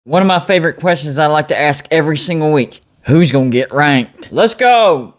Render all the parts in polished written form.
One of my favorite questions I like to ask every single week. Who's gonna get ranked? Let's go!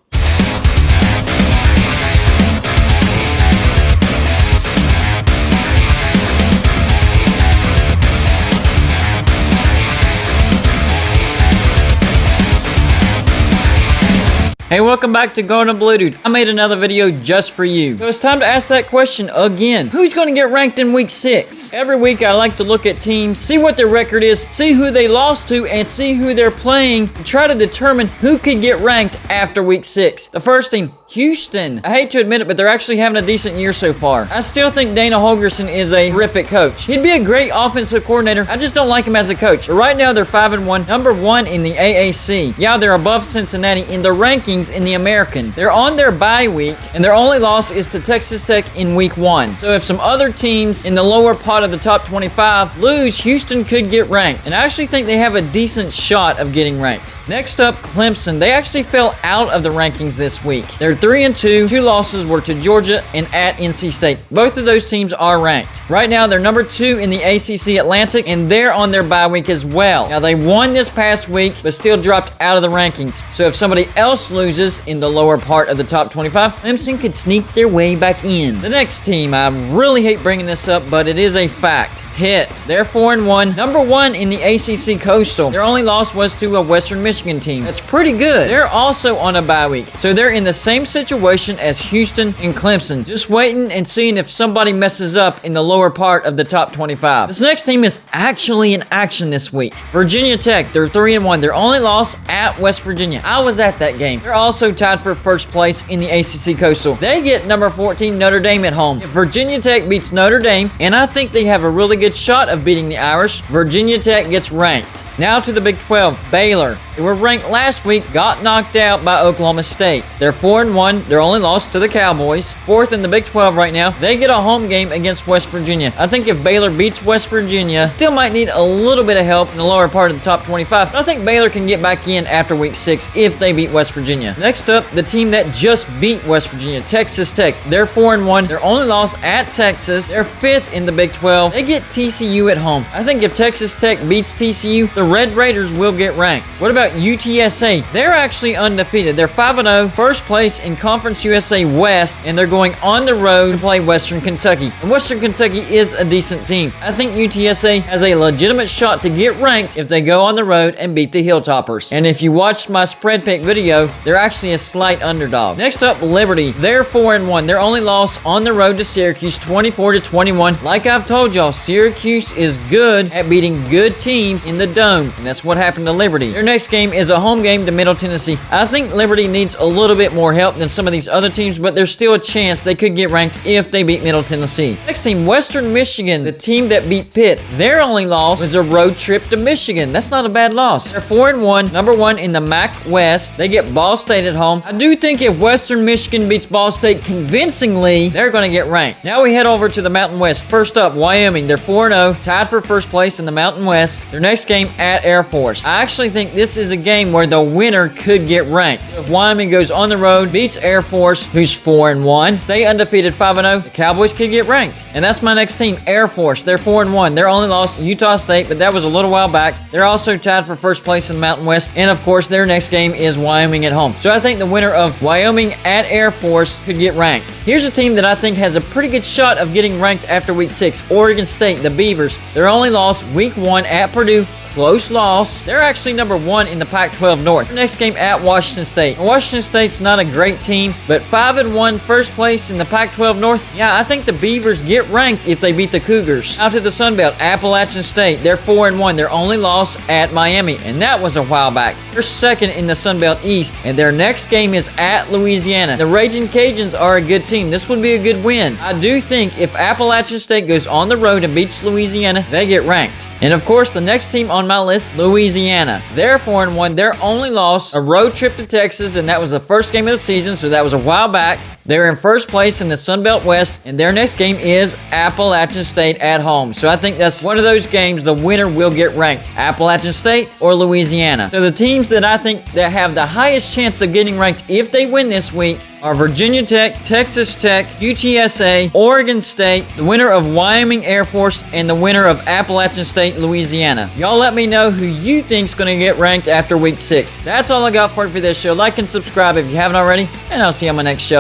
Hey, welcome back to Golden Blue Dude. I made another video just for you. So it's time to ask that question again. Who's going to get ranked in week 6? Every week I like to look at teams, see what their record is, see who they lost to, and see who they're playing, and try to determine who could get ranked after week 6. The first team, Houston. I hate to admit it, but they're actually having a decent year so far. I still think Dana Holgorsen is a terrific coach. He'd be a great offensive coordinator. I just don't like him as a coach. But right now, they're 5-1, number 1 in the AAC. Yeah, they're above Cincinnati in the rankings in the American. They're on their bye week, and their only loss is to Texas Tech in week 1. So if some other teams in the lower part of the top 25 lose, Houston could get ranked. And I actually think they have a decent shot of getting ranked. Next up, Clemson. They actually fell out of the rankings this week. They're 3-2. 2 losses were to Georgia and at NC State. Both of those teams are ranked. Right now, they're number 2 in the ACC Atlantic, and they're on their bye week as well. Now, they won this past week, but still dropped out of the rankings. So if somebody else loses in the lower part of the top 25, Clemson could sneak their way back in. The next team, I really hate bringing this up, but it is a fact. Pitt. They're 4-1, number 1 in the ACC Coastal. Their only loss was to a Western Michigan team. That's pretty good. They're also on a bye week, so they're in the same situation as Houston and Clemson, just waiting and seeing if somebody messes up in the lower part of the top 25. This next team is actually in action this week. Virginia Tech. They're 3-1. Their only loss at West Virginia. I was at that game. They're also tied for first place in the ACC Coastal. They get number 14 Notre Dame at home. If Virginia Tech beats Notre Dame, and I think they have a really good shot of beating the Irish, Virginia Tech gets ranked. Now to the Big 12, Baylor. They were ranked last week, got knocked out by Oklahoma State. They're 4-1. Their only loss to the Cowboys. 4th in the Big 12 right now. They get a home game against West Virginia. I think if Baylor beats West Virginia, still might need a little bit of help in the lower part of the top 25. But I think Baylor can get back in after week 6 if they beat West Virginia. Next up, the team that just beat West Virginia, Texas Tech. They're 4-1. Their only loss at Texas. They're 5th in the Big 12. They get TCU at home. I think if Texas Tech beats TCU, the Red Raiders will get ranked. What about UTSA? They're actually undefeated. They're 5-0, first place in Conference USA West, and they're going on the road to play Western Kentucky. And Western Kentucky is a decent team. I think UTSA has a legitimate shot to get ranked if they go on the road and beat the Hilltoppers. And if you watched my spread pick video, they're actually a slight underdog. Next up, Liberty. They're 4-1. Their only loss on the road to Syracuse, 24-21. Like I've told y'all, Syracuse is good at beating good teams in the Dome, and that's what happened to Liberty. Their next game is a home game to Middle Tennessee. I think Liberty needs a little bit more help than some of these other teams, but there's still a chance they could get ranked if they beat Middle Tennessee. Next team, Western Michigan, the team that beat Pitt. Their only loss was a road trip to Michigan. That's not a bad loss. They're 4-1, number 1 in the MAC West. They get Ball State at home. I do think if Western Michigan beats Ball State convincingly, they're going to get ranked. Now we head over to the Mountain West. First up, Wyoming. They're 4-0, tied for first place in the Mountain West. Their next game at Air Force. I actually think this is a game where the winner could get ranked. If Wyoming goes on the road, beats Air Force, who's 4-1, stay undefeated 5-0, the Cowboys could get ranked. And that's my next team, Air Force. They're 4-1. They're only lost to Utah State, but that was a little while back. They're also tied for first place in the Mountain West. And of course, their next game is Wyoming at home. So I think the winner of Wyoming at Air Force could get ranked. Here's a team that I think has a pretty good shot of getting ranked after week 6. Oregon State, the Beavers. Their only loss week 1 at Purdue. Close loss. They're actually number 1 in the Pac-12 North. Their next game at Washington State. Washington State's not a great team, but 5-1, first place in the Pac-12 North. Yeah, I think the Beavers get ranked if they beat the Cougars. Out to the Sun Belt, Appalachian State. They're 4-1. Their only loss at Miami, and that was a while back. They're 2nd in the Sun Belt East, and their next game is at Louisiana. The Raging Cajuns are a good team. This would be a good win. I do think if Appalachian State goes on the road and beats Louisiana, they get ranked. And of course, the next team on my list, Louisiana. They're 4-1. Their only loss, a road trip to Texas, and that was the first game of the season, so that was a while back. They're in first place in the Sun Belt West, and their next game is Appalachian State at home. So I think that's one of those games the winner will get ranked. Appalachian State or Louisiana. So the teams that I think that have the highest chance of getting ranked if they win this week are Virginia Tech, Texas Tech, UTSA, Oregon State, the winner of Wyoming Air Force, and the winner of Appalachian State, Louisiana. Y'all let me know who you think's going to get ranked after week 6. That's all I got for you for this show. Like and subscribe if you haven't already, and I'll see you on my next show.